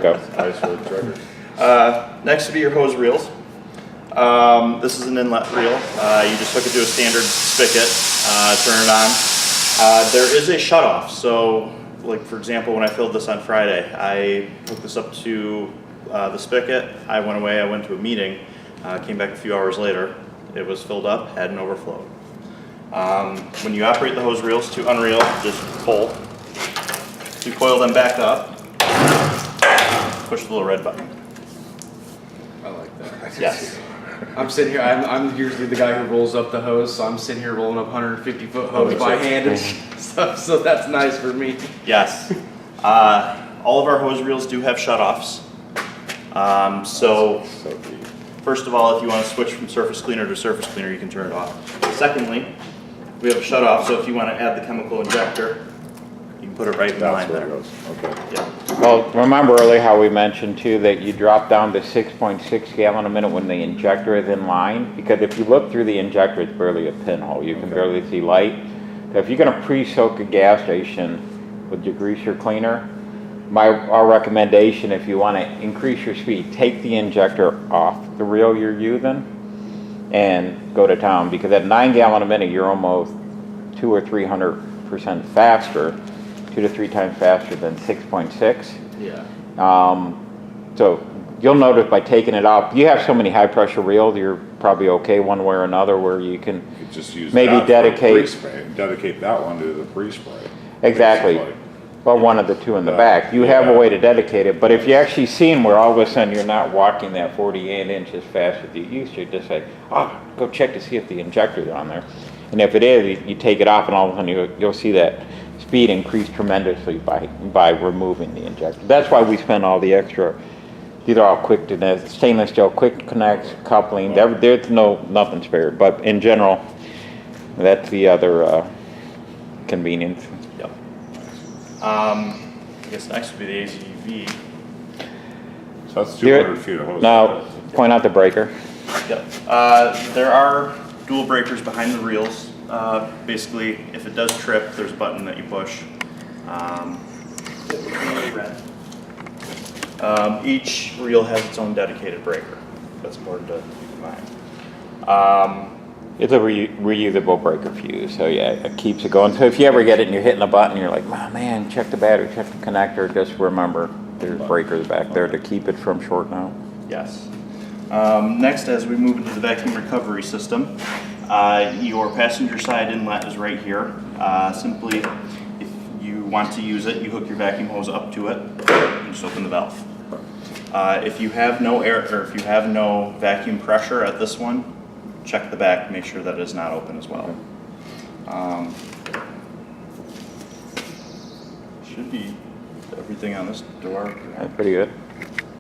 go. Nice for the treasure. Next would be your hose reels. This is an inlet reel. You just hook it to a standard spigot, turn it on. There is a shutoff. So, like for example, when I filled this on Friday, I hooked this up to the spigot. I went away. I went to a meeting. Came back a few hours later. It was filled up, hadn't overflowed. When you operate the hose reels to unreel, just pull. You coil them back up. Push the little red button. I like that. Yes. I'm sitting here, I'm usually the guy who rolls up the hose, so I'm sitting here rolling up 150-foot hose by hand and stuff, so that's nice for me. Yes. All of our hose reels do have shutoffs. So first of all, if you want to switch from surface cleaner to surface cleaner, you can turn it off. Secondly, we have a shutoff, so if you want to add the chemical injector, you can put it right in line there. Okay. Yeah. Well, remember earlier how we mentioned too that you drop down to 6.6 gallon a minute when the injector is in line? Because if you look through the injector, it's barely a pinhole. You can barely see light. So if you're going to pre-soak a gas station with your greaser cleaner, our recommendation, if you want to increase your speed, take the injector off the reel you're using and go to town, because at 9 gallon a minute you're almost 200 or 300% faster, 2 to 3 times faster than 6.6. Yeah. So you'll notice by taking it off, you have so many high pressure reels, you're probably okay one way or another where you can Just use maybe that for dedicate pre-spray. Dedicate that one to the pre-spray. exactly. Basically. Well, one of the two in the back. You have a way to dedicate it, but if you actually seen where all of a sudden you're not walking that 48 inches fast as you used to, just say, go check to see if the injector's on there. And if it is, you take it off and all of a sudden you'll see that speed increase tremendously by removing the injector. That's why we spend all the extra. These are all quick connects, stainless steel, quick connects, coupling. There's nothing spared, but in general, that's the other convenience. Yep. I guess next would be the AZV. So that's 200 feet of hose. Now, point out the breaker. Yep. There are dual breakers behind the reels. Basically, if it does trip, there's a button that you push. Each reel has its own dedicated breaker. That's important to keep in mind. It's a reusable breaker fuse, so yeah, it keeps it going. So if you ever get it and you're hitting a button, you're like, oh, man, check the battery, check the connector. Just remember, there's breakers back there to keep it from shorting out. Yes. Next, as we move into the vacuum recovery system, your passenger side inlet is right here. Simply, if you want to use it, you hook your vacuum hose up to it and just open the valve. If you have no air, or if you have no vacuum pressure at this one, check the back, make sure that it is not open as well. Should be everything on this door. That's pretty good.